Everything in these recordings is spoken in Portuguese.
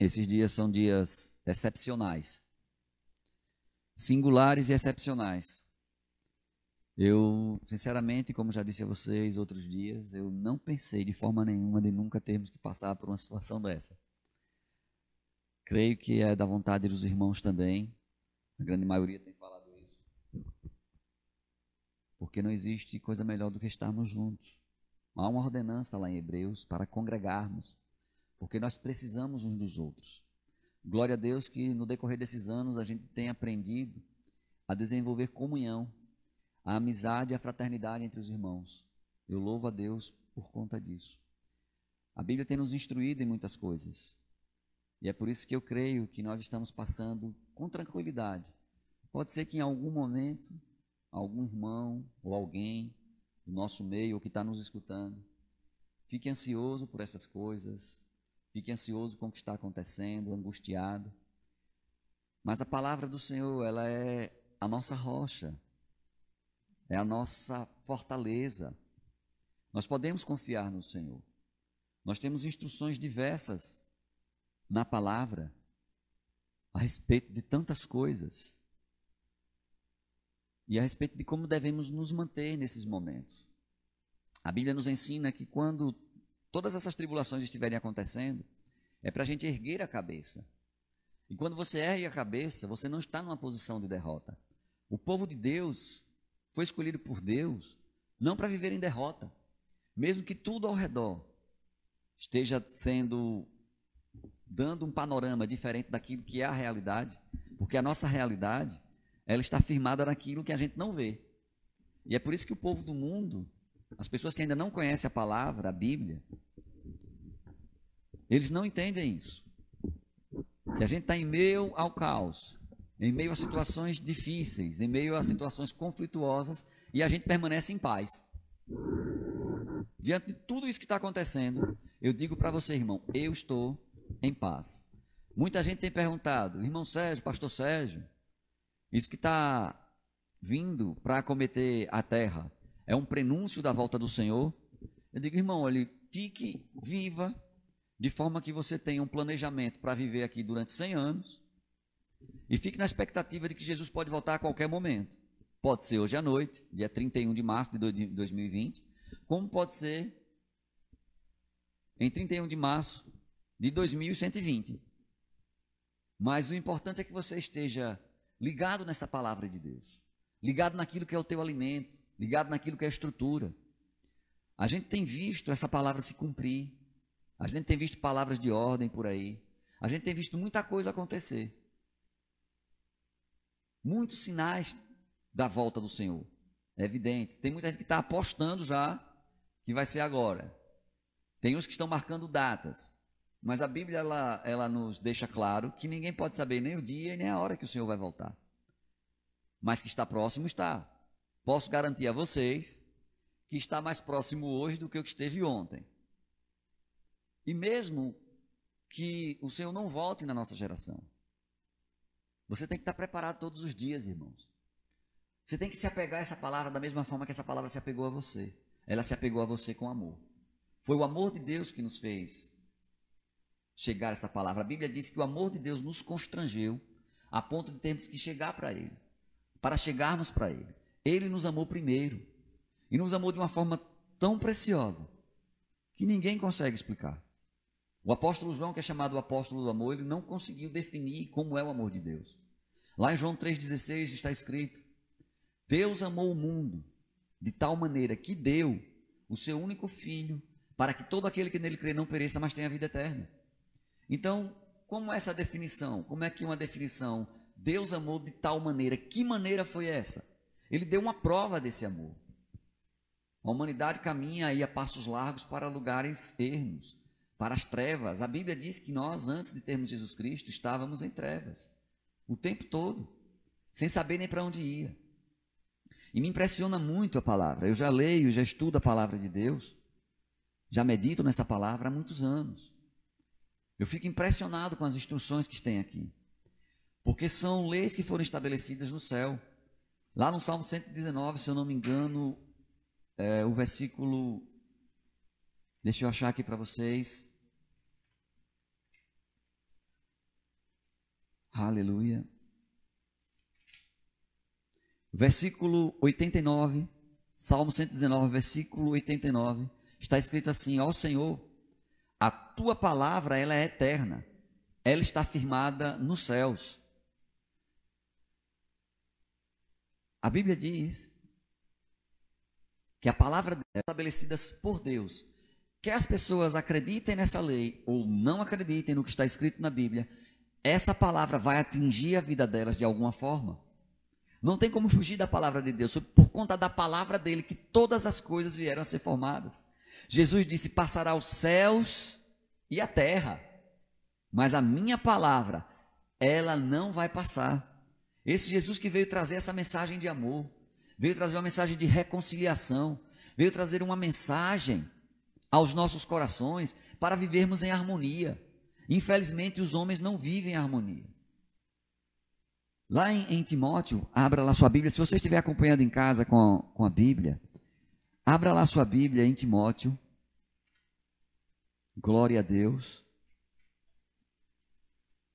Esses dias são dias excepcionais, singulares e excepcionais. Eu, sinceramente, como já disse a vocês outros dias, eu não pensei de forma nenhuma de nunca termos que passar por uma situação dessa. Creio que é da vontade dos irmãos também, a grande maioria tem falado isso, porque não existe coisa melhor do que estarmos juntos. Há uma ordenança lá em Hebreus para congregarmos, porque nós precisamos uns dos outros. Glória a Deus que no decorrer desses anos a gente tem aprendido a desenvolver comunhão, a amizade e a fraternidade entre os irmãos. Eu louvo a Deus por conta disso. A Bíblia tem nos instruído em muitas coisas. E é por isso que eu creio que nós estamos passando com tranquilidade. Pode ser que em algum momento, algum irmão ou alguém do nosso meio ou que está nos escutando, fique ansioso por essas coisas, fique ansioso com o que está acontecendo, angustiado. Mas a palavra do Senhor, ela é a nossa rocha, é a nossa fortaleza. Nós podemos confiar no Senhor. Nós temos instruções diversas na palavra a respeito de tantas coisas e a respeito de como devemos nos manter nesses momentos. A Bíblia nos ensina que quando todas essas tribulações estiverem acontecendo, é para a gente erguer a cabeça. E quando você ergue a cabeça, você não está numa posição de derrota. O povo de Deus foi escolhido por Deus não para viver em derrota, mesmo que tudo ao redor esteja dando um panorama diferente daquilo que é a realidade, porque a nossa realidade, ela está firmada naquilo que a gente não vê. E é por isso que o povo do mundo, as pessoas que ainda não conhecem a palavra, a Bíblia, eles não entendem isso. Que a gente está em meio ao caos, em meio a situações difíceis, em meio a situações conflituosas, e a gente permanece em paz. Diante de tudo isso que está acontecendo, eu digo para você, irmão, eu estou em paz. Muita gente tem perguntado, irmão Sérgio, pastor Sérgio, isso que está vindo para acometer a terra é um prenúncio da volta do Senhor? Eu digo, irmão, olha, fique viva de forma que você tenha um planejamento para viver aqui durante 100 anos e fique na expectativa de que Jesus pode voltar a qualquer momento. Pode ser hoje à noite, dia 31 de março de 2020, como pode ser em 31 de março de 2120. Mas o importante é que você esteja ligado nessa palavra de Deus, ligado naquilo que é o teu alimento, ligado naquilo que é a estrutura. A gente tem visto essa palavra se cumprir, a gente tem visto palavras de ordem por aí, a gente tem visto muita coisa acontecer. Muitos sinais da volta do Senhor, evidentes. Tem muita gente que está apostando já que vai ser agora. Tem uns que estão marcando datas. Mas a Bíblia, ela nos deixa claro que ninguém pode saber nem o dia e nem a hora que o Senhor vai voltar. Mas que está próximo, está. Posso garantir a vocês que está mais próximo hoje do que o que esteve ontem. E mesmo que o Senhor não volte na nossa geração, você tem que estar preparado todos os dias, irmãos. Você tem que se apegar a essa palavra da mesma forma que essa palavra se apegou a você. Ela se apegou a você com amor. Foi o amor de Deus que nos fez chegar a essa palavra. A Bíblia diz que o amor de Deus nos constrangeu a ponto de termos que chegar para Ele, para chegarmos para Ele. Ele nos amou primeiro e nos amou de uma forma tão preciosa que ninguém consegue explicar. O apóstolo João, que é chamado o apóstolo do amor, ele não conseguiu definir como é o amor de Deus. Lá em João 3,16 está escrito: Deus amou o mundo de tal maneira que deu o seu único filho para que todo aquele que nele crê não pereça, mas tenha vida eterna. Então, como é essa definição? Como é que uma definição? Deus amou de tal maneira. Que maneira foi essa? Ele deu uma prova desse amor. A humanidade caminha aí a passos largos para lugares ermos, para as trevas. A Bíblia diz que nós, antes de termos Jesus Cristo, estávamos em trevas, o tempo todo, sem saber nem para onde ia. E me impressiona muito a palavra. Eu já leio, já estudo a palavra de Deus, já medito nessa palavra há muitos anos. Eu fico impressionado com as instruções que tem aqui, porque são leis que foram estabelecidas no céu. Lá no Salmo 119, se eu não me engano, o versículo, deixa eu achar aqui para vocês, Aleluia. Versículo 89, Salmo 119, versículo 89, está escrito assim: ó Senhor, a tua palavra, ela é eterna, ela está firmada nos céus. A Bíblia diz que a palavra é estabelecida por Deus. Quer as pessoas acreditem nessa lei ou não acreditem no que está escrito na Bíblia, essa palavra vai atingir a vida delas de alguma forma. Não tem como fugir da palavra de Deus, por conta da palavra dele que todas as coisas vieram a ser formadas. Jesus disse: passará os céus e a terra, mas a minha palavra, ela não vai passar. Esse Jesus que veio trazer essa mensagem de amor, veio trazer uma mensagem de reconciliação, veio trazer uma mensagem aos nossos corações para vivermos em harmonia. Infelizmente, os homens não vivem em harmonia. Lá em Timóteo, abra lá sua Bíblia. Se você estiver acompanhando em casa com a Bíblia, abra lá sua Bíblia em Timóteo. Glória a Deus.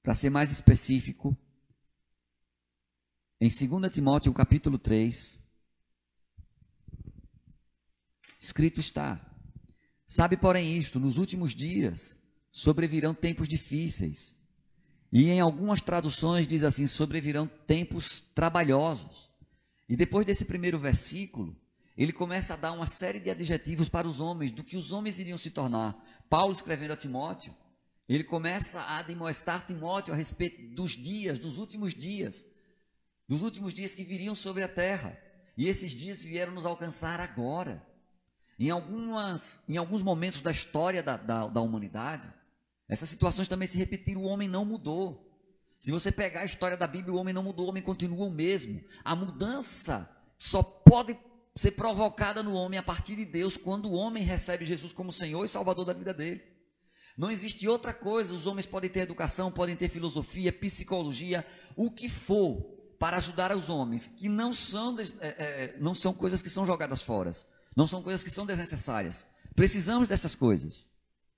Para ser mais específico, em 2 Timóteo, capítulo 3, escrito está: sabe, porém, isto, nos últimos dias sobrevirão tempos difíceis. E em algumas traduções diz assim: sobrevirão tempos trabalhosos. E depois desse primeiro versículo, ele começa a dar uma série de adjetivos para os homens, do que os homens iriam se tornar. Paulo, escrevendo a Timóteo, ele começa a admoestar Timóteo a respeito dos dias, dos últimos dias que viriam sobre a terra. E esses dias vieram nos alcançar agora. Em alguns momentos da história da humanidade, essas situações também se repetiram. O homem não mudou. Se você pegar a história da Bíblia, o homem não mudou, o homem continua o mesmo. A mudança só pode ser provocada no homem a partir de Deus, quando o homem recebe Jesus como Senhor e Salvador da vida dele. Não existe outra coisa. Os homens podem ter educação, podem ter filosofia, psicologia, o que for, para ajudar os homens, que não são coisas que são jogadas fora, não são coisas que são desnecessárias. Precisamos dessas coisas.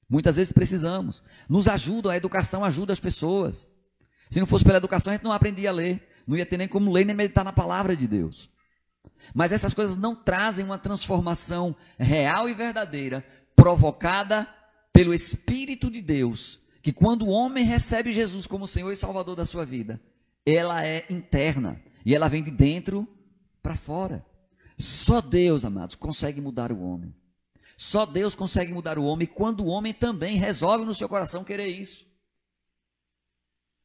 Muitas vezes precisamos. Nos ajudam, a educação ajuda as pessoas. Se não fosse pela educação, a gente não aprendia a ler. Não ia ter nem como ler, nem meditar na palavra de Deus. Mas essas coisas não trazem uma transformação real e verdadeira, provocada pelo Espírito de Deus, que quando o homem recebe Jesus como Senhor e Salvador da sua vida, ela é interna, e ela vem de dentro para fora. Só Deus, amados, consegue mudar o homem. Só Deus consegue mudar o homem, quando o homem também resolve no seu coração querer isso.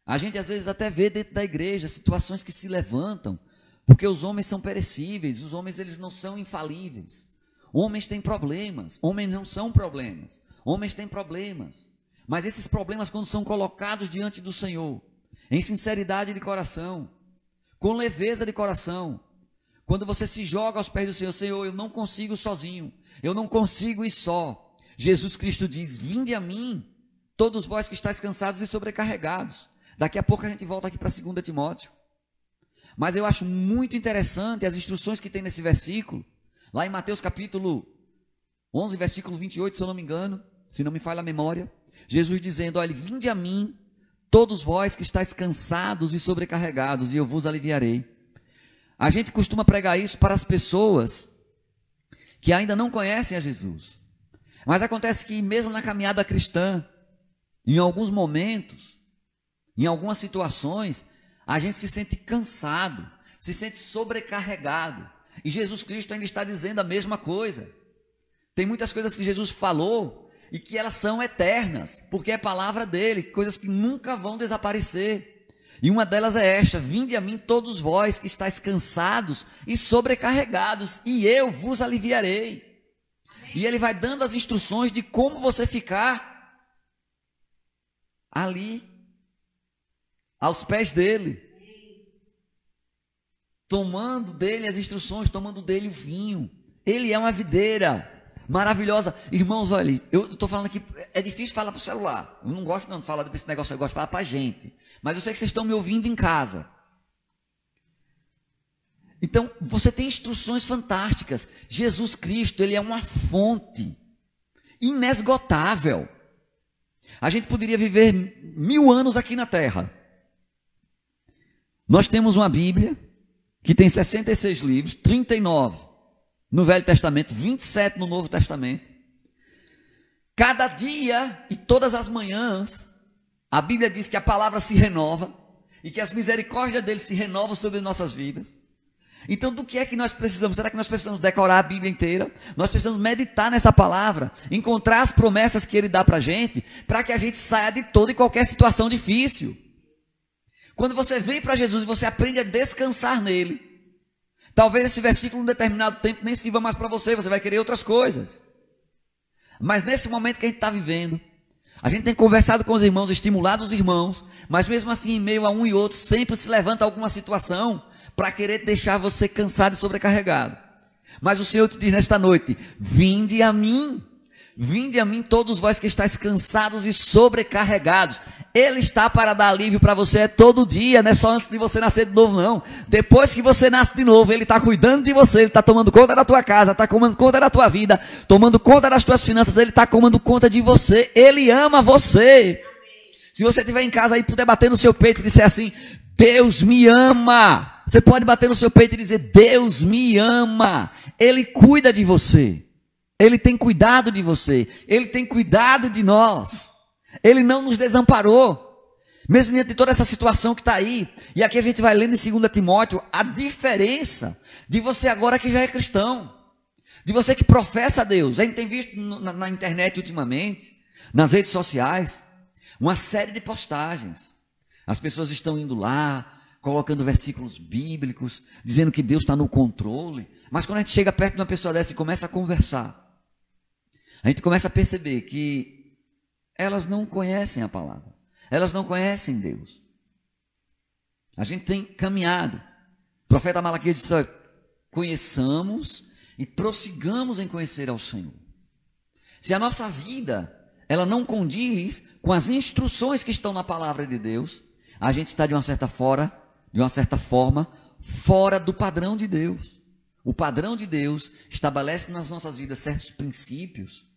A gente às vezes até vê dentro da igreja situações que se levantam, porque os homens são perecíveis, os homens eles não são infalíveis. Homens têm problemas, homens não são problemas, homens têm problemas. Mas esses problemas, quando são colocados diante do Senhor, em sinceridade de coração, com leveza de coração, quando você se joga aos pés do Senhor: Senhor, eu não consigo sozinho, eu não consigo ir só. Jesus Cristo diz: vinde a mim, todos vós que estáis cansados e sobrecarregados. Daqui a pouco a gente volta aqui para 2 Timóteo. Mas eu acho muito interessante as instruções que tem nesse versículo, lá em Mateus capítulo 11, versículo 28, se eu não me engano, se não me falha a memória, Jesus dizendo: olha, vinde a mim, todos vós que estáis cansados e sobrecarregados, e eu vos aliviarei. A gente costuma pregar isso para as pessoas que ainda não conhecem a Jesus. Mas acontece que mesmo na caminhada cristã, em alguns momentos, em algumas situações, a gente se sente cansado, se sente sobrecarregado. E Jesus Cristo ainda está dizendo a mesma coisa. Tem muitas coisas que Jesus falou e que elas são eternas, porque é palavra dele, coisas que nunca vão desaparecer. E uma delas é esta: vinde a mim todos vós que estáis cansados e sobrecarregados, e eu vos aliviarei. Amém. E ele vai dando as instruções de como você ficar ali, aos pés dele, tomando dele as instruções, tomando dele o vinho. Ele é uma videira maravilhosa. Irmãos, olha, eu estou falando aqui, é difícil falar para o celular. Eu não gosto não de falar desse negócio, eu gosto de falar para a gente. Mas eu sei que vocês estão me ouvindo em casa. Então, você tem instruções fantásticas. Jesus Cristo, ele é uma fonte inesgotável. A gente poderia viver 1000 anos aqui na terra. Nós temos uma Bíblia que tem 66 livros, 39 no Velho Testamento, 27 no Novo Testamento. Cada dia e todas as manhãs, a Bíblia diz que a palavra se renova e que as misericórdias dele se renovam sobre nossas vidas. Então, do que é que nós precisamos? Será que nós precisamos decorar a Bíblia inteira? Nós precisamos meditar nessa palavra, encontrar as promessas que ele dá para a gente, para que a gente saia de toda e qualquer situação difícil. Quando você vem para Jesus e você aprende a descansar nele, talvez esse versículo, em um determinado tempo, nem sirva mais para você, você vai querer outras coisas. Mas nesse momento que a gente está vivendo, a gente tem conversado com os irmãos, estimulado os irmãos, mas mesmo assim, em meio a um e outro, sempre se levanta alguma situação para querer deixar você cansado e sobrecarregado. Mas o Senhor te diz nesta noite: vinde a mim todos vós que estáis cansados e sobrecarregados. Ele está para dar alívio para você todo dia, não é só antes de você nascer de novo não. Depois que você nasce de novo, ele está cuidando de você, ele está tomando conta da tua casa, está tomando conta da tua vida, tomando conta das tuas finanças, ele está tomando conta de você, ele ama você. Se você estiver em casa e puder bater no seu peito e dizer assim: Deus me ama, você pode bater no seu peito e dizer: Deus me ama, ele cuida de você. Ele tem cuidado de você, ele tem cuidado de nós, ele não nos desamparou, mesmo diante de toda essa situação que está aí. E aqui a gente vai lendo em 2 Timóteo a diferença de você agora que já é cristão, de você que professa a Deus. A gente tem visto na internet ultimamente, nas redes sociais, uma série de postagens. As pessoas estão indo lá, colocando versículos bíblicos, dizendo que Deus está no controle. Mas quando a gente chega perto de uma pessoa dessa e começa a conversar, a gente começa a perceber que elas não conhecem a palavra, elas não conhecem Deus. A gente tem caminhado. O profeta Malaquias disse: conheçamos e prossigamos em conhecer ao Senhor. Se a nossa vida ela não condiz com as instruções que estão na palavra de Deus, a gente está de uma certa forma fora do padrão de Deus. O padrão de Deus estabelece nas nossas vidas certos princípios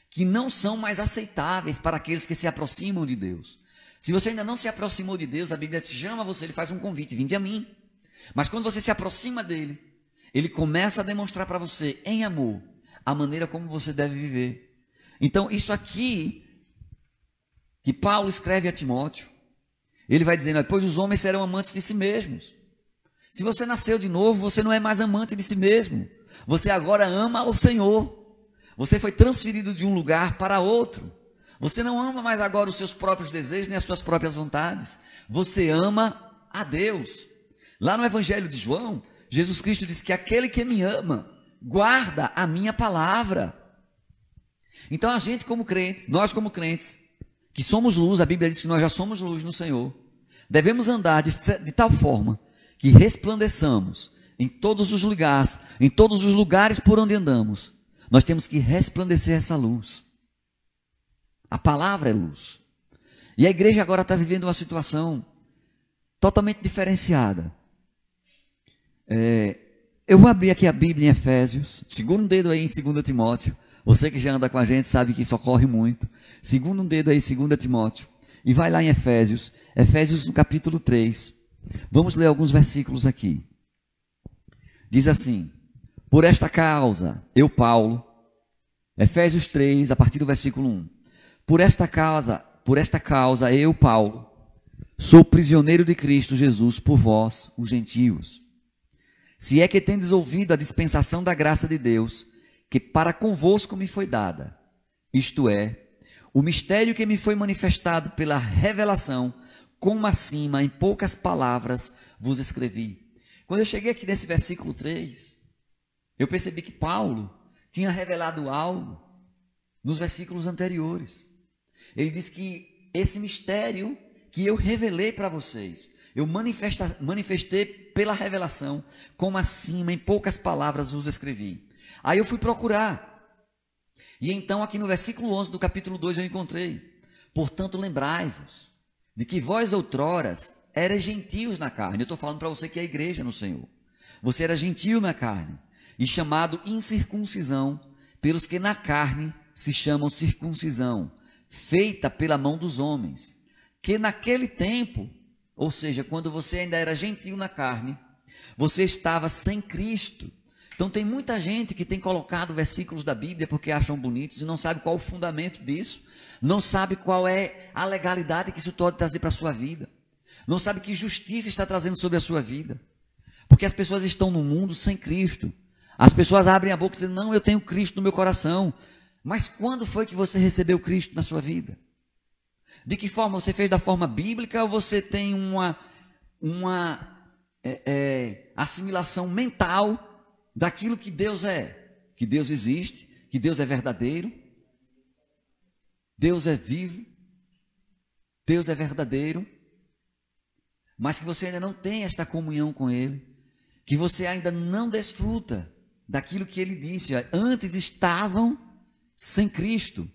que não são mais aceitáveis para aqueles que se aproximam de Deus. Se você ainda não se aproximou de Deus, a Bíblia te chama você, ele faz um convite: vinde a mim. Mas quando você se aproxima dele, ele começa a demonstrar para você, em amor, a maneira como você deve viver. Então, isso aqui que Paulo escreve a Timóteo, ele vai dizendo: pois os homens serão amantes de si mesmos. Se você nasceu de novo, você não é mais amante de si mesmo. Você agora ama o Senhor. Você foi transferido de um lugar para outro. Você não ama mais agora os seus próprios desejos, nem as suas próprias vontades. Você ama a Deus. Lá no Evangelho de João, Jesus Cristo diz que aquele que me ama, guarda a minha palavra. Então a gente como crente, nós como crentes, que somos luz, a Bíblia diz que nós já somos luz no Senhor, devemos andar de tal forma que resplandeçamos em todos os lugares por onde andamos. Nós temos que resplandecer essa luz. A palavra é luz. E a igreja agora está vivendo uma situação totalmente diferenciada. Eu vou abrir aqui a Bíblia em Efésios. Segura um dedo aí em 2 Timóteo. Você que já anda com a gente sabe que isso ocorre muito. Segura um dedo aí em 2 Timóteo. E vai lá em Efésios. Efésios no capítulo 3. Vamos ler alguns versículos aqui. Diz assim: por esta causa, eu, Paulo, Efésios 3, a partir do versículo 1. Por esta causa, eu, Paulo, sou prisioneiro de Cristo Jesus por vós, os gentios. Se é que tendes ouvido a dispensação da graça de Deus, que para convosco me foi dada, isto é, o mistério que me foi manifestado pela revelação, como acima, em poucas palavras, vos escrevi. Quando eu cheguei aqui nesse versículo 3, eu percebi que Paulo tinha revelado algo nos versículos anteriores. Ele diz que esse mistério que eu revelei para vocês, eu manifestei pela revelação, como acima, em poucas palavras, vos escrevi. Aí eu fui procurar. E então aqui no versículo 11 do capítulo 2 eu encontrei: portanto lembrai-vos de que vós outroras eras gentios na carne. Eu estou falando para você que é a igreja no Senhor. Você era gentio na carne e chamado incircuncisão pelos que na carne se chamam circuncisão, feita pela mão dos homens, que naquele tempo Ou seja, quando você ainda era gentil na carne, você estava sem Cristo. Então tem muita gente que tem colocado versículos da Bíblia porque acham bonitos e não sabe qual o fundamento disso, não sabe qual é a legalidade que isso pode trazer para a sua vida, não sabe que justiça está trazendo sobre a sua vida, porque as pessoas estão no mundo sem Cristo. As pessoas abrem a boca e dizem, não, eu tenho Cristo no meu coração. Mas quando foi que você recebeu Cristo na sua vida? De que forma? Você fez da forma bíblica ou você tem uma assimilação mental daquilo que Deus é? Que Deus existe, que Deus é verdadeiro, Deus é vivo, Deus é verdadeiro, mas que você ainda não tem esta comunhão com Ele, que você ainda não desfruta daquilo que Ele disse. Antes estavam sem Cristo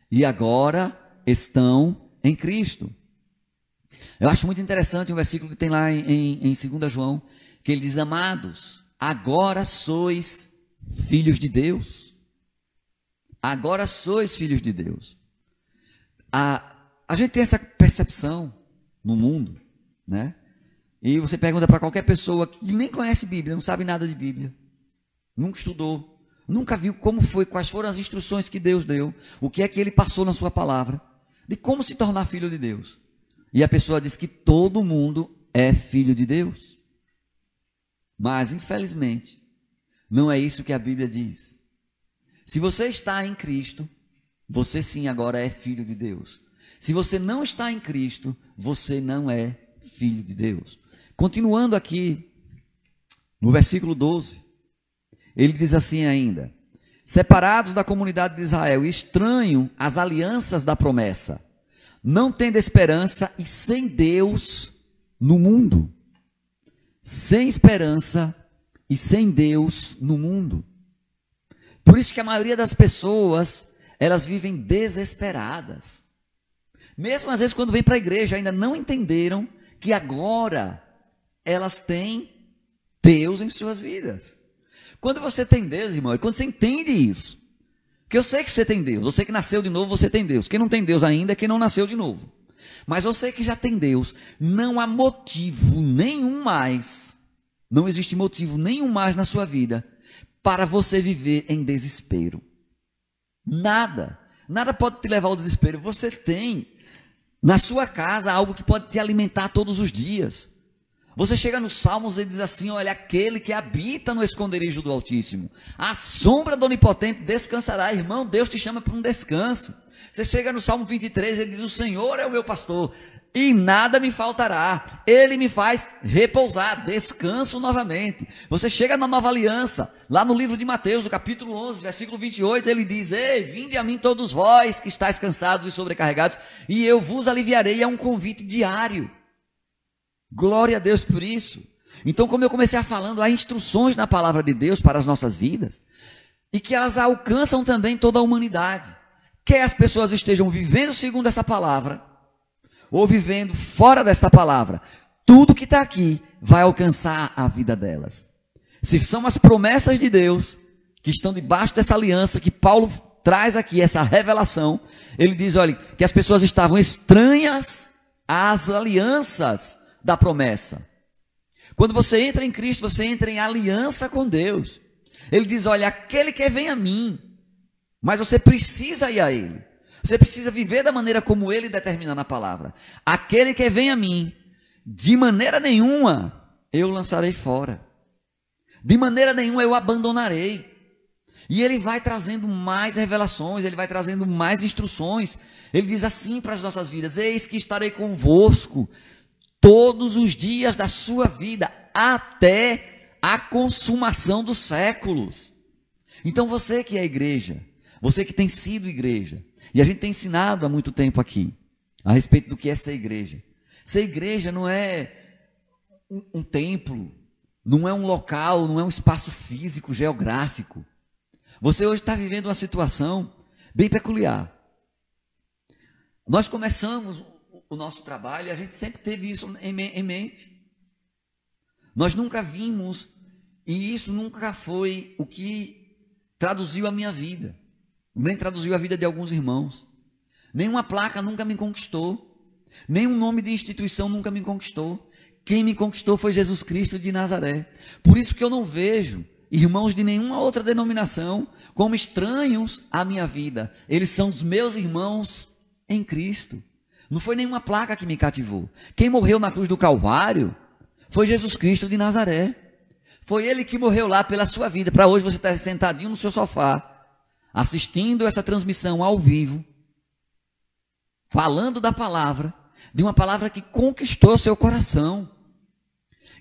e agora estão em Cristo. Eu acho muito interessante um versículo que tem lá em 2 João, que ele diz, amados, agora sois filhos de Deus. Agora sois filhos de Deus. A gente tem essa percepção no mundo, né? E você pergunta para qualquer pessoa que nem conhece Bíblia, não sabe nada de Bíblia, nunca estudou, nunca viu como foi, quais foram as instruções que Deus deu, o que é que Ele passou na sua palavra, de como se tornar filho de Deus. E a pessoa diz que todo mundo é filho de Deus. Mas, infelizmente, não é isso que a Bíblia diz. Se você está em Cristo, você sim agora é filho de Deus. Se você não está em Cristo, você não é filho de Deus. Continuando aqui, no versículo 12, ele diz assim ainda, separados da comunidade de Israel, estranho às alianças da promessa, não tendo esperança e sem Deus no mundo. Sem esperança e sem Deus no mundo. Por isso que a maioria das pessoas, elas vivem desesperadas. Mesmo às vezes quando vêm para a igreja, ainda não entenderam que agora elas têm Deus em suas vidas. Quando você tem Deus, irmão, quando você entende isso, porque eu sei que você tem Deus, você que nasceu de novo, você tem Deus. Quem não tem Deus ainda é quem não nasceu de novo. Mas você que já tem Deus, não há motivo nenhum mais, não existe motivo nenhum mais na sua vida para você viver em desespero. Nada pode te levar ao desespero. Você tem na sua casa algo que pode te alimentar todos os dias. Você chega nos Salmos e diz assim, olha, aquele que habita no esconderijo do Altíssimo, a sombra do Onipotente descansará. Irmão, Deus te chama para um descanso. Você chega no Salmo 23, ele diz, o Senhor é o meu pastor e nada me faltará, Ele me faz repousar, descanso novamente. Você chega na Nova Aliança, lá no livro de Mateus, no capítulo 11, versículo 28, ele diz, ei, vinde a mim todos vós que estáis cansados e sobrecarregados, e eu vos aliviarei. É um convite diário. Glória a Deus por isso. Então, como eu comecei a falando, há instruções na palavra de Deus para as nossas vidas, e que elas alcançam também toda a humanidade. Quer as pessoas estejam vivendo segundo essa palavra, ou vivendo fora desta palavra, tudo que está aqui vai alcançar a vida delas. Se são as promessas de Deus, que estão debaixo dessa aliança, que Paulo traz aqui, essa revelação, ele diz, olha, que as pessoas estavam estranhas às alianças da promessa. Quando você entra em Cristo, você entra em aliança com Deus. Ele diz, olha, aquele que vem a mim, mas você precisa ir a Ele. Você precisa viver da maneira como Ele determina na palavra. Aquele que vem a mim, de maneira nenhuma eu lançarei fora. De maneira nenhuma eu abandonarei. E Ele vai trazendo mais revelações, Ele vai trazendo mais instruções. Ele diz assim para as nossas vidas, eis que estarei convosco todos os dias da sua vida, até a consumação dos séculos. Então você que é igreja, você que tem sido igreja, e a gente tem ensinado há muito tempo aqui, a respeito do que é ser igreja. Ser igreja não é um templo, não é um local, não é um espaço físico, geográfico. Você hoje está vivendo uma situação bem peculiar. Nós começamos o nosso trabalho e a gente sempre teve isso em mente. Nós nunca vimos, e isso nunca foi o que traduziu a minha vida, nem traduziu a vida de alguns irmãos. Nenhuma placa nunca me conquistou. Nenhum nome de instituição nunca me conquistou. Quem me conquistou foi Jesus Cristo de Nazaré. Por isso que eu não vejo irmãos de nenhuma outra denominação como estranhos à minha vida. Eles são os meus irmãos em Cristo. Não foi nenhuma placa que me cativou. Quem morreu na cruz do Calvário foi Jesus Cristo de Nazaré. Foi Ele que morreu lá pela sua vida, para hoje você estar sentadinho no seu sofá, assistindo essa transmissão ao vivo, falando da palavra, de uma palavra que conquistou seu coração.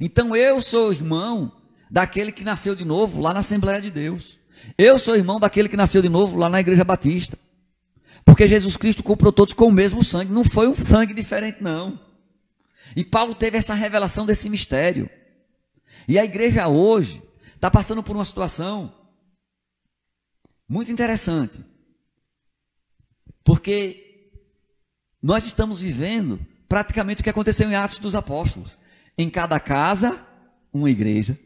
Então eu sou irmão daquele que nasceu de novo lá na Assembleia de Deus. Eu sou irmão daquele que nasceu de novo lá na Igreja Batista. Porque Jesus Cristo comprou todos com o mesmo sangue. Não foi um sangue diferente, não. E Paulo teve essa revelação desse mistério. E a igreja hoje está passando por uma situação muito interessante. Porque nós estamos vivendo praticamente o que aconteceu em Atos dos Apóstolos. Em cada casa, uma igreja.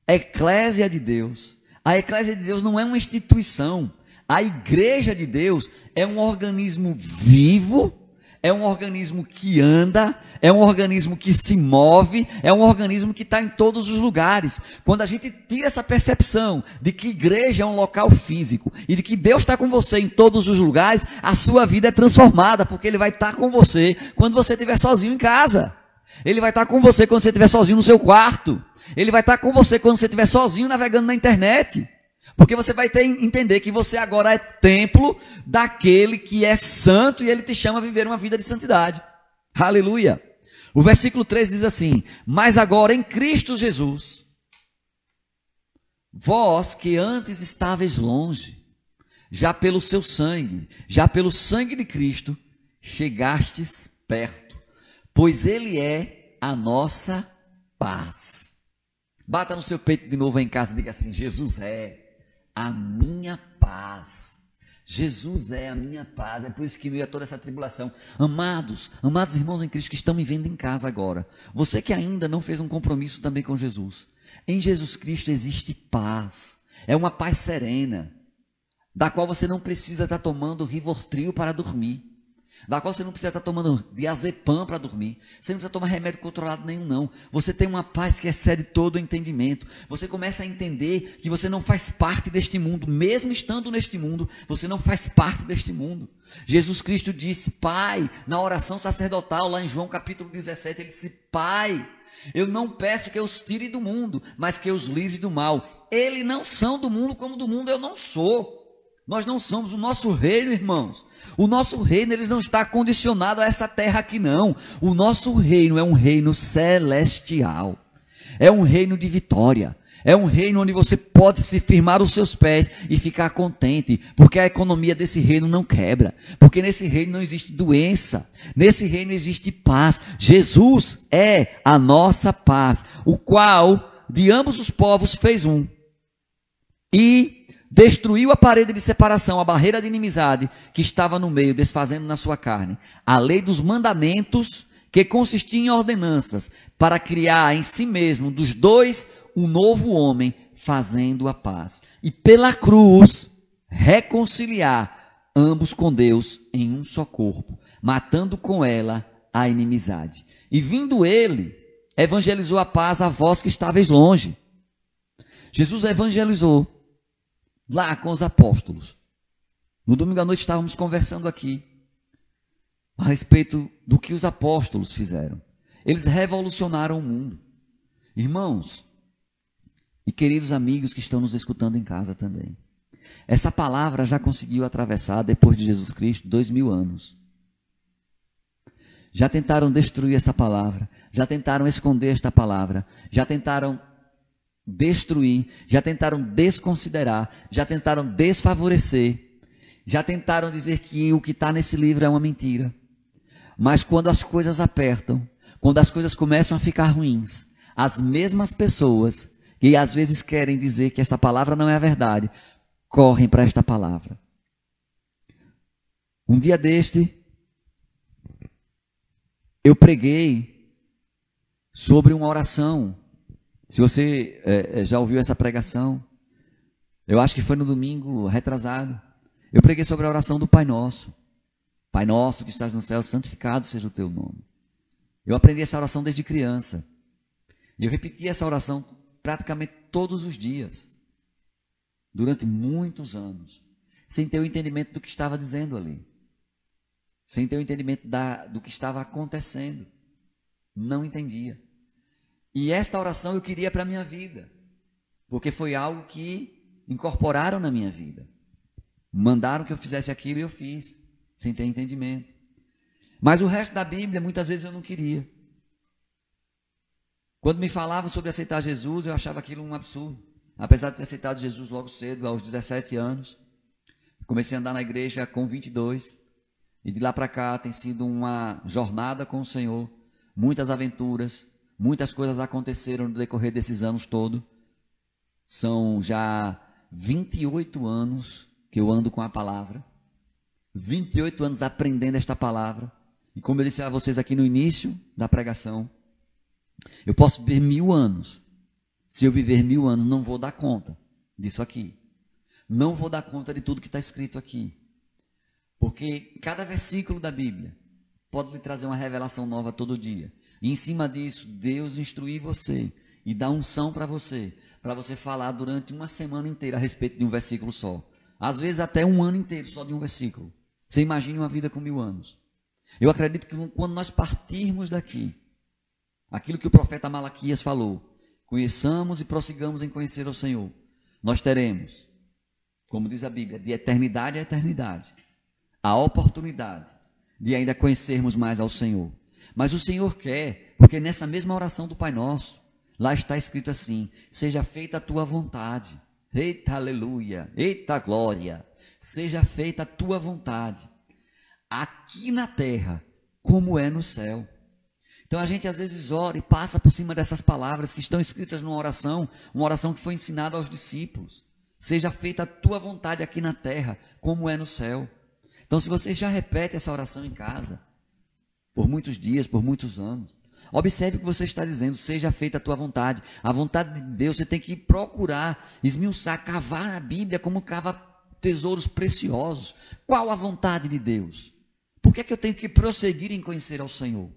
Eclésia de Deus. A eclésia de Deus não é uma instituição. A igreja de Deus é um organismo vivo, é um organismo que anda, é um organismo que se move, é um organismo que está em todos os lugares. Quando a gente tira essa percepção de que igreja é um local físico e de que Deus está com você em todos os lugares, a sua vida é transformada, porque Ele vai estar com você quando você estiver sozinho em casa. Ele vai estar com você quando você estiver sozinho no seu quarto. Ele vai estar com você quando você estiver sozinho navegando na internet. Porque você vai entender que você agora é templo daquele que é santo e ele te chama a viver uma vida de santidade. Aleluia. O versículo 3 diz assim: mas agora em Cristo Jesus, vós que antes estáveis longe, já pelo seu sangue, já pelo sangue de Cristo, chegastes perto, pois ele é a nossa paz. Bata no seu peito de novo aí em casa e diga assim: Jesus é a minha paz. Jesus é a minha paz. É por isso que não ia toda essa tribulação. Amados irmãos em Cristo que estão me vendo em casa agora, você que ainda não fez um compromisso também com Jesus, em Jesus Cristo existe paz. É uma paz serena, da qual você não precisa estar tomando Rivotril para dormir, da qual você não precisa estar tomando diazepam para dormir, você não precisa tomar remédio controlado nenhum, não. Você tem uma paz que excede todo o entendimento. Você começa a entender que você não faz parte deste mundo, mesmo estando neste mundo, você não faz parte deste mundo. Jesus Cristo disse: Pai, na oração sacerdotal, lá em João capítulo 17, ele disse: Pai, eu não peço que eu os tire do mundo, mas que eu os livre do mal. Eles não são do mundo, como do mundo eu não sou. Nós não somos. O nosso reino, irmãos, o nosso reino, ele não está condicionado a essa terra aqui, não. O nosso reino é um reino celestial, é um reino de vitória, é um reino onde você pode se firmar os seus pés e ficar contente, porque a economia desse reino não quebra, porque nesse reino não existe doença, nesse reino existe paz. Jesus é a nossa paz, o qual de ambos os povos fez um, e destruiu a parede de separação, a barreira de inimizade que estava no meio, desfazendo na sua carne a lei dos mandamentos, que consistia em ordenanças, para criar em si mesmo dos dois um novo homem, fazendo a paz, e pela cruz reconciliar ambos com Deus em um só corpo, matando com ela a inimizade. E vindo ele, evangelizou a paz a vós que estáveis longe. Jesus evangelizou lá com os apóstolos. No domingo à noite estávamos conversando aqui a respeito do que os apóstolos fizeram. Eles revolucionaram o mundo. Irmãos e queridos amigos que estão nos escutando em casa também, essa palavra já conseguiu atravessar, depois de Jesus Cristo, 2000 anos. Já tentaram destruir essa palavra, já tentaram esconder esta palavra, já tentaram destruir, já tentaram desconsiderar, já tentaram desfavorecer, já tentaram dizer que o que está nesse livro é uma mentira. Mas quando as coisas apertam, quando as coisas começam a ficar ruins, as mesmas pessoas que às vezes querem dizer que essa palavra não é a verdade, correm para esta palavra. Um dia deste, eu preguei sobre uma oração. Se você já ouviu essa pregação, eu acho que foi no domingo retrasado, eu preguei sobre a oração do Pai Nosso. Pai nosso que estás no céu, santificado seja o teu nome. Eu aprendi essa oração desde criança. E eu repeti essa oração praticamente todos os dias, durante muitos anos, sem ter o entendimento do que estava dizendo ali, sem ter o entendimento do que estava acontecendo. Não entendia. E esta oração eu queria para a minha vida, porque foi algo que incorporaram na minha vida. Mandaram que eu fizesse aquilo e eu fiz, sem ter entendimento. Mas o resto da Bíblia, muitas vezes eu não queria. Quando me falavam sobre aceitar Jesus, eu achava aquilo um absurdo. Apesar de ter aceitado Jesus logo cedo, aos 17 anos. Comecei a andar na igreja com 22. E de lá para cá tem sido uma jornada com o Senhor. Muitas aventuras, muitas coisas aconteceram no decorrer desses anos todos. São já 28 anos que eu ando com a palavra. 28 anos aprendendo esta palavra. E como eu disse a vocês aqui no início da pregação, eu posso viver 1000 anos. Se eu viver 1000 anos, não vou dar conta disso aqui. Não vou dar conta de tudo que está escrito aqui. Porque cada versículo da Bíblia pode lhe trazer uma revelação nova todo dia. E em cima disso, Deus instruir você e dar unção para você falar durante uma semana inteira a respeito de um versículo só. Às vezes até um ano inteiro só de um versículo. Você imagine uma vida com 1000 anos. Eu acredito que quando nós partirmos daqui, aquilo que o profeta Malaquias falou, conheçamos e prossigamos em conhecer ao Senhor, nós teremos, como diz a Bíblia, de eternidade a eternidade, a oportunidade de ainda conhecermos mais ao Senhor. Mas o Senhor quer, porque nessa mesma oração do Pai Nosso, lá está escrito assim: seja feita a tua vontade. Eita aleluia, eita glória. Seja feita a tua vontade, aqui na terra, como é no céu. Então a gente às vezes ora e passa por cima dessas palavras que estão escritas numa oração, uma oração que foi ensinada aos discípulos. Seja feita a tua vontade aqui na terra, como é no céu. Então se você já repete essa oração em casa, por muitos dias, por muitos anos, observe o que você está dizendo: seja feita a tua vontade. A vontade de Deus você tem que procurar, esmiuçar, cavar na Bíblia como cava tesouros preciosos. Qual a vontade de Deus? Por que é que eu tenho que prosseguir em conhecer ao Senhor?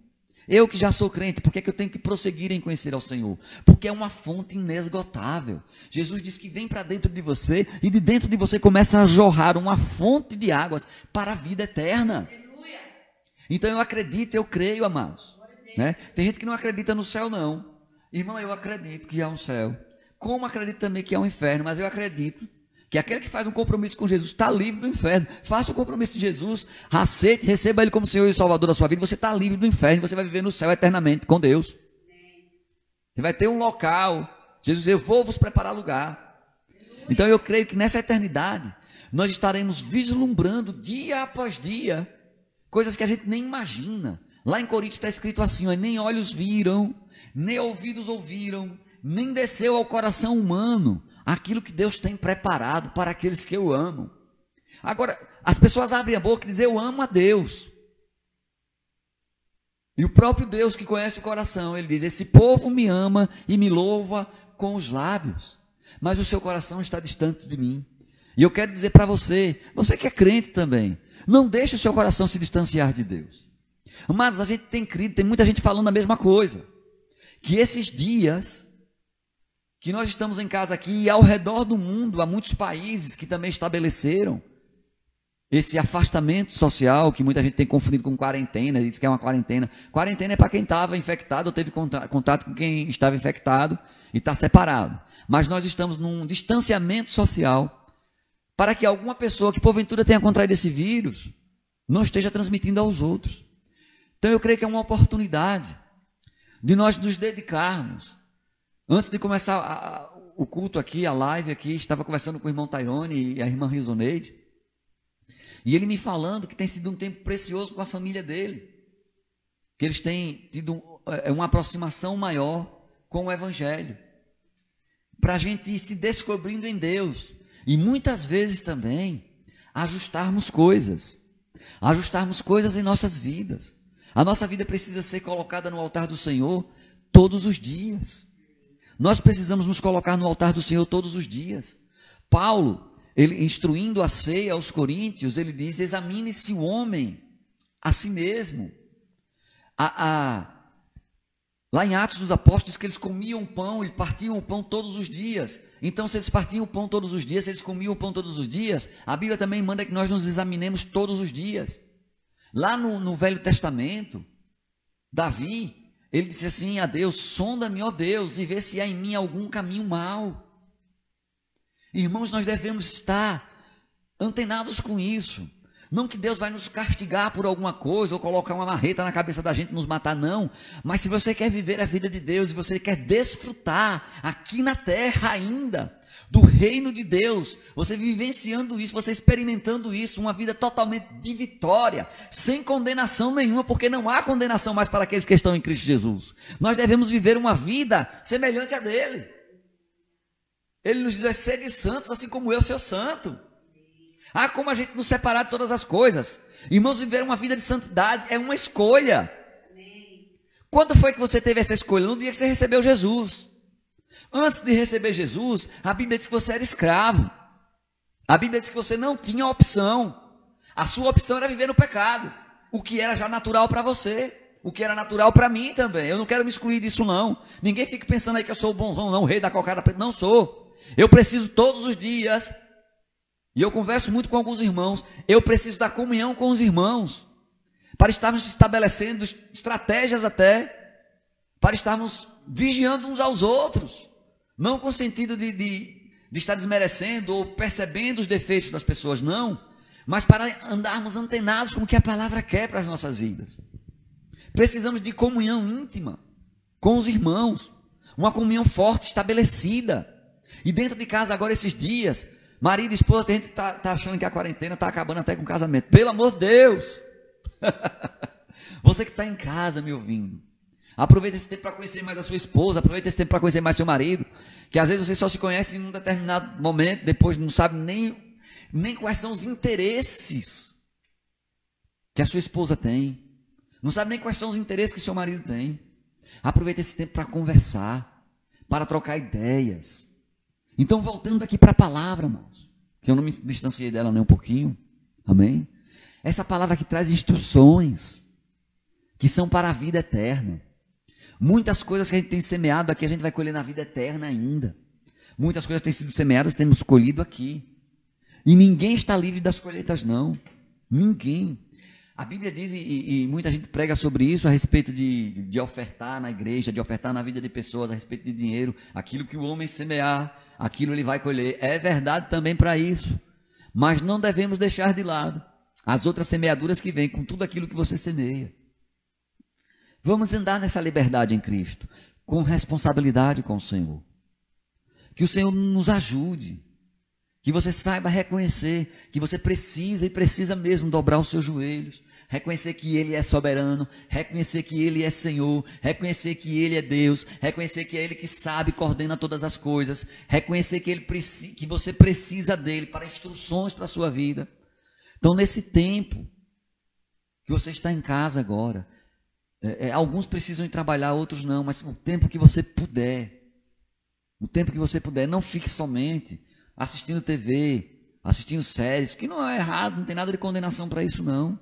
Eu que já sou crente, por que é que eu tenho que prosseguir em conhecer ao Senhor? Porque é uma fonte inesgotável. Jesus diz que vem para dentro de você e de dentro de você começa a jorrar uma fonte de águas para a vida eterna. Então eu acredito, eu creio, amados. Né? Tem gente que não acredita no céu, não. Irmão, eu acredito que há um céu. Como acredito também que há um inferno, mas eu acredito que aquele que faz um compromisso com Jesus está livre do inferno. Faça o compromisso de Jesus, aceite, receba Ele como Senhor e Salvador da sua vida. Você está livre do inferno, você vai viver no céu eternamente com Deus. Você vai ter um local. Jesus diz: eu vou vos preparar lugar. Então eu creio que nessa eternidade nós estaremos vislumbrando dia após dia coisas que a gente nem imagina. Lá em Coríntios está escrito assim: ó, nem olhos viram, nem ouvidos ouviram, nem desceu ao coração humano aquilo que Deus tem preparado para aqueles que o amam. Agora, as pessoas abrem a boca e dizem: eu amo a Deus. E o próprio Deus que conhece o coração, Ele diz: esse povo me ama e me louva com os lábios, mas o seu coração está distante de mim. E eu quero dizer para você, você que é crente também, não deixe o seu coração se distanciar de Deus. Mas a gente tem crido, tem muita gente falando a mesma coisa, que esses dias que nós estamos em casa aqui e ao redor do mundo, há muitos países que também estabeleceram esse afastamento social, que muita gente tem confundido com quarentena, diz que é uma quarentena. Quarentena é para quem estava infectado ou teve contato com quem estava infectado e está separado. Mas nós estamos num distanciamento social para que alguma pessoa que porventura tenha contraído esse vírus não esteja transmitindo aos outros. Então eu creio que é uma oportunidade de nós nos dedicarmos. Antes de começar o culto aqui, a live aqui, estava conversando com o irmão Tairone e a irmã Risoneide, e ele me falando que tem sido um tempo precioso com a família dele, que eles têm tido uma aproximação maior com o Evangelho, para a gente ir se descobrindo em Deus, e muitas vezes também ajustarmos coisas em nossas vidas. A nossa vida precisa ser colocada no altar do Senhor todos os dias. Nós precisamos nos colocar no altar do Senhor todos os dias. Paulo, ele instruindo a ceia aos coríntios, ele diz: examine-se o homem a si mesmo. Lá em Atos dos Apóstolos diz que eles comiam pão e partiam o pão todos os dias. Então, se eles partiam o pão todos os dias, se eles comiam o pão todos os dias, a Bíblia também manda que nós nos examinemos todos os dias. Lá no Velho Testamento, Davi, ele disse assim a Deus: sonda-me, ó Deus, e vê se há em mim algum caminho mau. Irmãos, nós devemos estar antenados com isso. Não que Deus vai nos castigar por alguma coisa, ou colocar uma marreta na cabeça da gente e nos matar, não. Mas se você quer viver a vida de Deus, e você quer desfrutar aqui na terra ainda, do reino de Deus, você vivenciando isso, você experimentando isso, uma vida totalmente de vitória, sem condenação nenhuma, porque não há condenação mais para aqueles que estão em Cristo Jesus. Nós devemos viver uma vida semelhante a dele. Ele nos diz: sede santos, assim como eu sou santo. Como a gente nos separar de todas as coisas. Irmãos, viver uma vida de santidade é uma escolha. Quando foi que você teve essa escolha? No dia que você recebeu Jesus. Antes de receber Jesus, a Bíblia diz que você era escravo. A Bíblia diz que você não tinha opção. A sua opção era viver no pecado, o que era já natural para você, o que era natural para mim também. Eu não quero me excluir disso, não. Ninguém fique pensando aí que eu sou o bonzão, não, o rei da cocada preta. Não sou. Eu preciso todos os dias, e eu converso muito com alguns irmãos, eu preciso da comunhão com os irmãos, para estarmos estabelecendo estratégias até, para estarmos vigiando uns aos outros, não com o sentido de estar desmerecendo ou percebendo os defeitos das pessoas, não, mas para andarmos antenados com o que a palavra quer para as nossas vidas. Precisamos de comunhão íntima com os irmãos, uma comunhão forte, estabelecida. E dentro de casa agora, esses dias, marido e esposa, tem gente que está achando que a quarentena está acabando até com o casamento. Pelo amor de Deus! Você que está em casa me ouvindo, aproveita esse tempo para conhecer mais a sua esposa, aproveita esse tempo para conhecer mais seu marido, que às vezes você só se conhece em um determinado momento, depois não sabe nem quais são os interesses que a sua esposa tem, não sabe nem quais são os interesses que seu marido tem. Aproveita esse tempo para conversar, para trocar ideias. Então, voltando aqui para a palavra, irmãos, que eu não me distanciei dela nem um pouquinho, amém? Essa palavra que traz instruções, que são para a vida eterna. Muitas coisas que a gente tem semeado aqui, a gente vai colher na vida eterna ainda. Muitas coisas têm sido semeadas, temos colhido aqui. E ninguém está livre das colheitas, não. Ninguém. A Bíblia diz, e muita gente prega sobre isso, a respeito de ofertar na igreja, de ofertar na vida de pessoas, a respeito de dinheiro. Aquilo que o homem semear, aquilo ele vai colher. É verdade também para isso. Mas não devemos deixar de lado as outras semeaduras que vêm com tudo aquilo que você semeia. Vamos andar nessa liberdade em Cristo, com responsabilidade com o Senhor. Que o Senhor nos ajude, que você saiba reconhecer que você precisa e precisa mesmo dobrar os seus joelhos, reconhecer que Ele é soberano, reconhecer que Ele é Senhor, reconhecer que Ele é Deus, reconhecer que é Ele que sabe e coordena todas as coisas, reconhecer que você precisa dEle para instruções para a sua vida. Então, nesse tempo que você está em casa agora, alguns precisam ir trabalhar, outros não, mas o tempo que você puder, não fique somente assistindo TV, assistindo séries, que não é errado, não tem nada de condenação para isso não,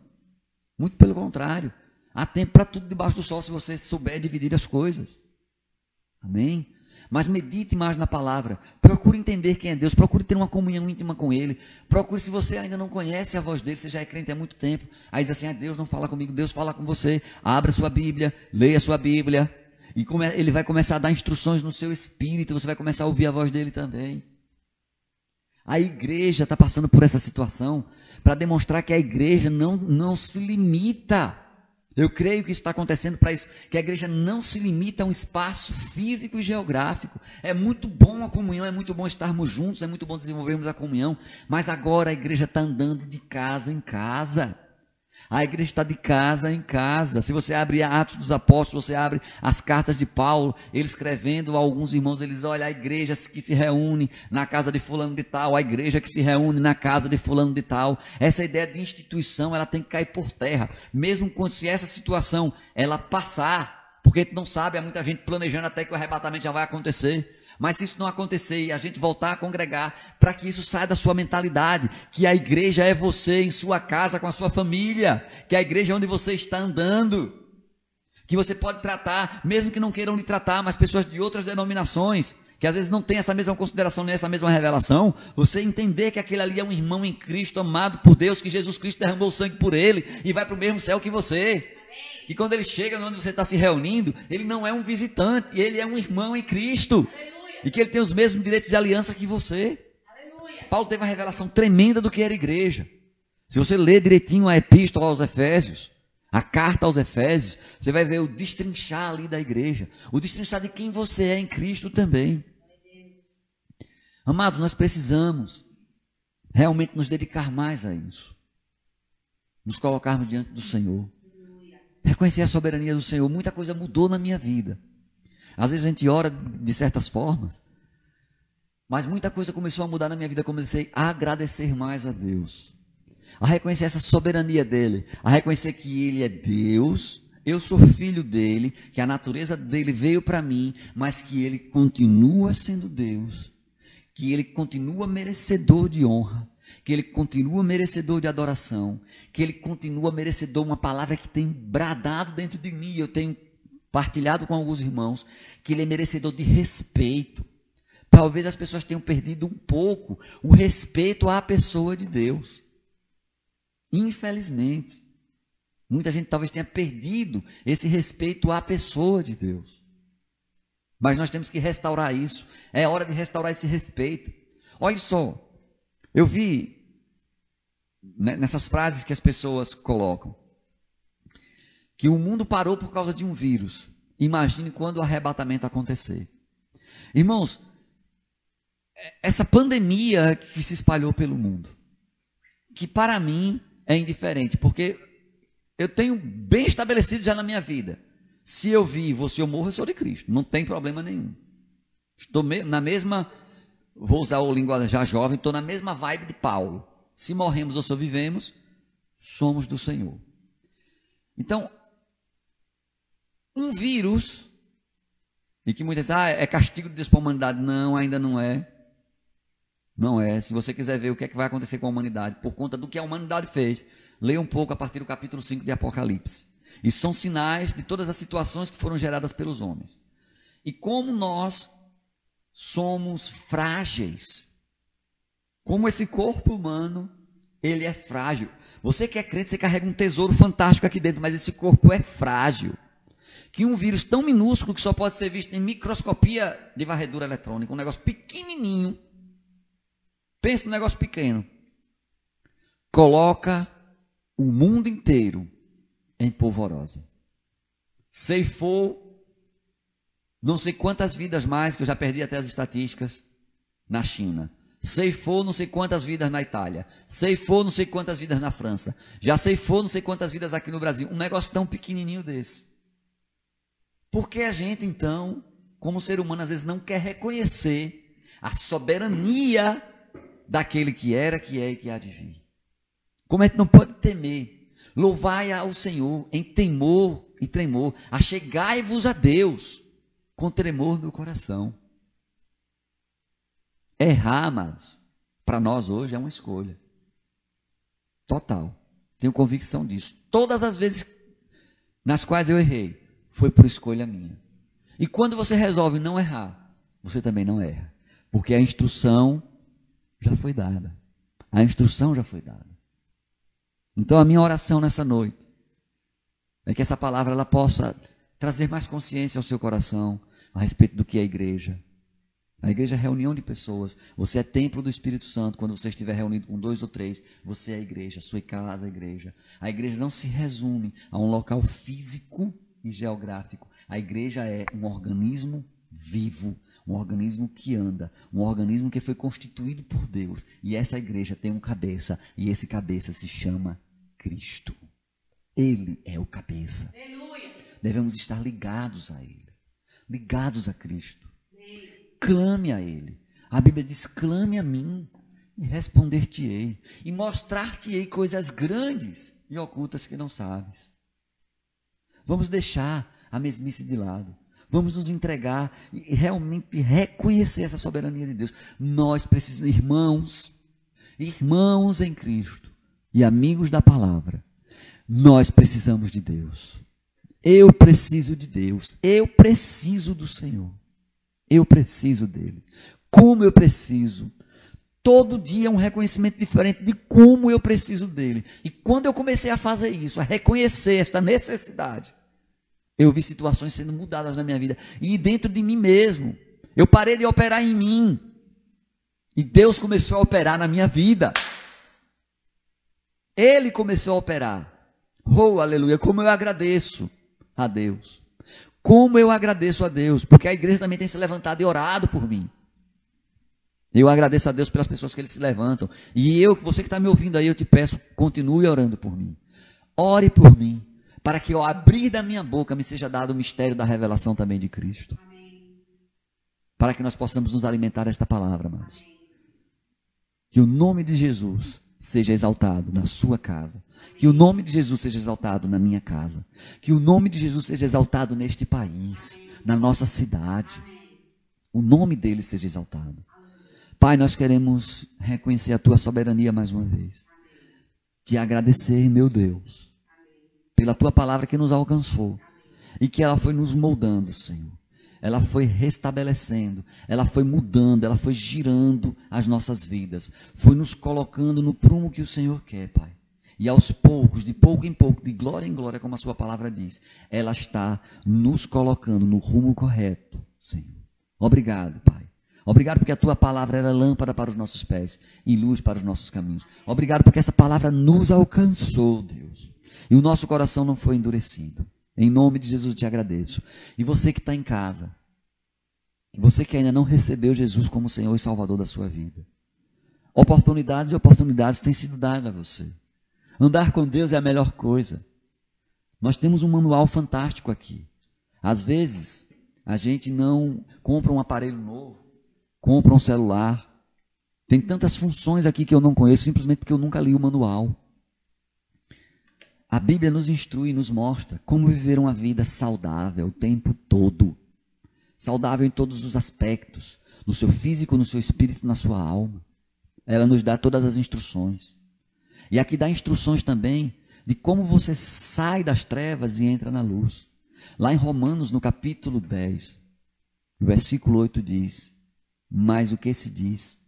muito pelo contrário, há tempo para tudo debaixo do sol, se você souber dividir as coisas, amém? Mas medite mais na palavra, procure entender quem é Deus, procure ter uma comunhão íntima com Ele, procure, se você ainda não conhece a voz dEle, você já é crente há muito tempo, aí diz assim, Deus não fala comigo, Deus fala com você, abra sua Bíblia, leia a sua Bíblia, e Ele vai começar a dar instruções no seu espírito, você vai começar a ouvir a voz dEle também. A igreja está passando por essa situação, para demonstrar que a igreja não se limita. Eu creio que isso está acontecendo para isso, que a igreja não se limita a um espaço físico e geográfico. É muito bom a comunhão, é muito bom estarmos juntos, é muito bom desenvolvermos a comunhão, mas agora a igreja está andando de casa em casa. A igreja está de casa em casa. Se você abre Atos dos Apóstolos, você abre as cartas de Paulo, ele escrevendo a alguns irmãos, eles olham a igreja que se reúne na casa de fulano de tal, a igreja que se reúne na casa de fulano de tal. Essa ideia de instituição, ela tem que cair por terra, mesmo quando se essa situação ela passar, porque a gente não sabe, há muita gente planejando até que o arrebatamento já vai acontecer. Mas se isso não acontecer e a gente voltar a congregar, para que isso saia da sua mentalidade, que a igreja é você em sua casa, com a sua família, que a igreja é onde você está andando, que você pode tratar, mesmo que não queiram lhe tratar, mas pessoas de outras denominações, que às vezes não têm essa mesma consideração, nem essa mesma revelação, você entender que aquele ali é um irmão em Cristo, amado por Deus, que Jesus Cristo derramou o sangue por ele, e vai para o mesmo céu que você. E quando ele chega onde você está se reunindo, ele não é um visitante, ele é um irmão em Cristo. E que ele tem os mesmos direitos de aliança que você. Paulo teve uma revelação tremenda do que era igreja. Se você ler direitinho a epístola aos Efésios, a carta aos Efésios, você vai ver o destrinchar ali da igreja, o destrinchar de quem você é em Cristo também. Amados, nós precisamos realmente nos dedicar mais a isso, nos colocarmos diante do Senhor, reconhecer a soberania do Senhor. Muita coisa mudou na minha vida. Às vezes a gente ora de certas formas, mas muita coisa começou a mudar na minha vida. Comecei a agradecer mais a Deus, a reconhecer essa soberania dele, a reconhecer que ele é Deus, eu sou filho dele, que a natureza dele veio para mim, mas que ele continua sendo Deus, que ele continua merecedor de honra, que ele continua merecedor de adoração, que ele continua merecedor, uma palavra que tem bradado dentro de mim, eu tenho partilhado com alguns irmãos, que ele é merecedor de respeito. Talvez as pessoas tenham perdido um pouco o respeito à pessoa de Deus. Infelizmente, muita gente talvez tenha perdido esse respeito à pessoa de Deus. Mas nós temos que restaurar isso. É hora de restaurar esse respeito. Olha só, eu vi nessas frases que as pessoas colocam, que o mundo parou por causa de um vírus. Imagine quando o arrebatamento acontecer. Irmãos, essa pandemia que se espalhou pelo mundo, que para mim é indiferente, porque eu tenho bem estabelecido já na minha vida, se eu vivo, se eu morro, eu sou de Cristo, não tem problema nenhum. Estou na mesma, vou usar o linguagem já jovem, estou na mesma vibe de Paulo. Se morremos ou sobrevivemos, somos do Senhor. Então, um vírus, e que muitas vezes, é castigo de Deus para a humanidade. Não, ainda não é. Não é. Se você quiser ver o que é que vai acontecer com a humanidade, por conta do que a humanidade fez, leia um pouco a partir do capítulo 5 de Apocalipse. Isso são sinais de todas as situações que foram geradas pelos homens. E como nós somos frágeis. Como esse corpo humano, ele é frágil. Você que é crente, você carrega um tesouro fantástico aqui dentro, mas esse corpo é frágil. Que um vírus tão minúsculo que só pode ser visto em microscopia de varredura eletrônica, um negócio pequenininho, pensa num negócio pequeno, coloca o mundo inteiro em polvorosa. Ceifou não sei quantas vidas mais, que eu já perdi até as estatísticas, na China. Ceifou não sei quantas vidas na Itália. Ceifou não sei quantas vidas na França. Já ceifou não sei quantas vidas aqui no Brasil. Um negócio tão pequenininho desse. Por que a gente, então, como ser humano, às vezes não quer reconhecer a soberania daquele que era, que é e que há de vir? Como a gente não pode temer? Louvai ao Senhor em temor e tremor. Achegai-vos a Deus com tremor do coração. Errar, amados, para nós hoje é uma escolha. Total. Tenho convicção disso. Todas as vezes nas quais eu errei, foi por escolha minha. E quando você resolve não errar, você também não erra. Porque a instrução já foi dada. A instrução já foi dada. Então a minha oração nessa noite é que essa palavra ela possa trazer mais consciência ao seu coração a respeito do que é a igreja. A igreja é reunião de pessoas. Você é templo do Espírito Santo. Quando você estiver reunido com 2 ou 3, você é a igreja. Sua casa é a igreja. A igreja não se resume a um local físico e geográfico. A igreja é um organismo vivo, um organismo que anda, um organismo que foi constituído por Deus. E essa igreja tem um cabeça, e esse cabeça se chama Cristo. Ele é o cabeça. Aleluia. Devemos estar ligados a Ele, ligados a Cristo. Clame a Ele. A Bíblia diz: clame a mim e responder-te-ei, e mostrar-te-ei coisas grandes e ocultas que não sabes. Vamos deixar a mesmice de lado. Vamos nos entregar e realmente reconhecer essa soberania de Deus. Nós precisamos, irmãos em Cristo e amigos da palavra, nós precisamos de Deus. Eu preciso de Deus. Eu preciso do Senhor. Eu preciso dele. Como eu preciso. Todo dia é um reconhecimento diferente de como eu preciso dele. E quando eu comecei a fazer isso, a reconhecer esta necessidade, eu vi situações sendo mudadas na minha vida. E dentro de mim mesmo. Eu parei de operar em mim. E Deus começou a operar na minha vida. Ele começou a operar. Oh, aleluia. Como eu agradeço a Deus. Como eu agradeço a Deus. Porque a igreja também tem se levantado e orado por mim. Eu agradeço a Deus pelas pessoas que eles se levantam. E você que está me ouvindo aí, eu te peço, continue orando por mim. Ore por mim. Para que ao abrir da minha boca me seja dado o mistério da revelação também de Cristo. Amém. Para que nós possamos nos alimentar desta palavra, amados. Que o nome de Jesus seja exaltado na sua casa. Que o nome de Jesus seja exaltado na minha casa. Que o nome de Jesus seja exaltado neste país, na nossa cidade. O nome dele seja exaltado. Pai, nós queremos reconhecer a tua soberania mais uma vez. Te agradecer, meu Deus, pela tua palavra que nos alcançou e que ela foi nos moldando, Senhor. Ela foi restabelecendo, ela foi mudando, ela foi girando as nossas vidas. Foi nos colocando no prumo que o Senhor quer, Pai. E aos poucos, de pouco em pouco, de glória em glória, como a sua palavra diz, ela está nos colocando no rumo correto, Senhor. Obrigado, Pai. Obrigado porque a tua palavra era lâmpada para os nossos pés e luz para os nossos caminhos. Obrigado porque essa palavra nos alcançou, Deus. E o nosso coração não foi endurecido. Em nome de Jesus eu te agradeço. E você que está em casa, você que ainda não recebeu Jesus como Senhor e Salvador da sua vida, oportunidades e oportunidades têm sido dadas a você. Andar com Deus é a melhor coisa. Nós temos um manual fantástico aqui. Às vezes, a gente não compra um aparelho novo, compra um celular. Tem tantas funções aqui que eu não conheço, simplesmente porque eu nunca li o manual. A Bíblia nos instrui e nos mostra como viver uma vida saudável o tempo todo. Saudável em todos os aspectos, no seu físico, no seu espírito, na sua alma. Ela nos dá todas as instruções. E aqui dá instruções também de como você sai das trevas e entra na luz. Lá em Romanos, no capítulo 10, o versículo 8 diz: mas o que se diz?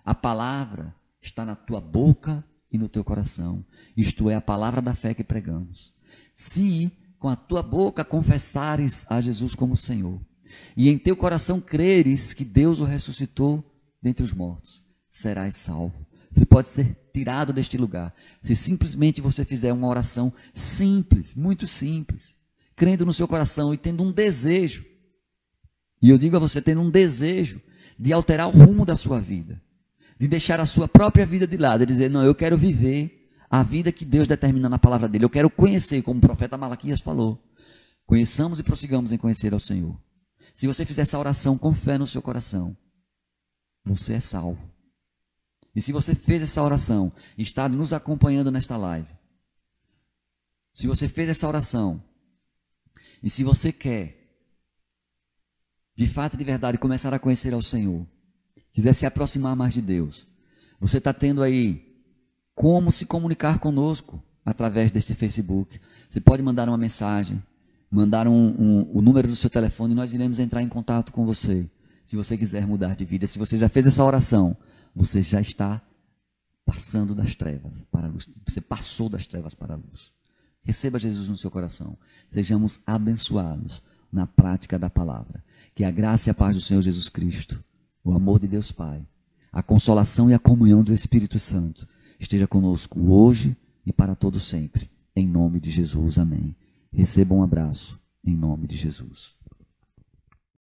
A palavra está na tua boca e no teu coração. Isto é a palavra da fé que pregamos. Se com a tua boca confessares a Jesus como Senhor, e em teu coração creres que Deus o ressuscitou dentre os mortos, serás salvo. Você pode ser tirado deste lugar se simplesmente você fizer uma oração simples, muito simples, crendo no seu coração e tendo um desejo. E eu digo a você, tendo um desejo de alterar o rumo da sua vida, de deixar a sua própria vida de lado e dizer: não, eu quero viver a vida que Deus determina na palavra dele. Eu quero conhecer, como o profeta Malaquias falou. Conheçamos e prossigamos em conhecer ao Senhor. Se você fizer essa oração com fé no seu coração, você é salvo. E se você fez essa oração, está nos acompanhando nesta live, se você fez essa oração, e se você quer, de fato e de verdade, começar a conhecer ao Senhor, quiser se aproximar mais de Deus, você está tendo aí como se comunicar conosco através deste Facebook. Você pode mandar uma mensagem, mandar o número do seu telefone e nós iremos entrar em contato com você, se você quiser mudar de vida. Se você já fez essa oração, você já está passando das trevas para a luz. Você passou das trevas para a luz. Receba Jesus no seu coração. Sejamos abençoados na prática da palavra. Que a graça e a paz do Senhor Jesus Cristo, o amor de Deus Pai, a consolação e a comunhão do Espírito Santo esteja conosco hoje e para todo sempre. Em nome de Jesus. Amém. Receba um abraço em nome de Jesus.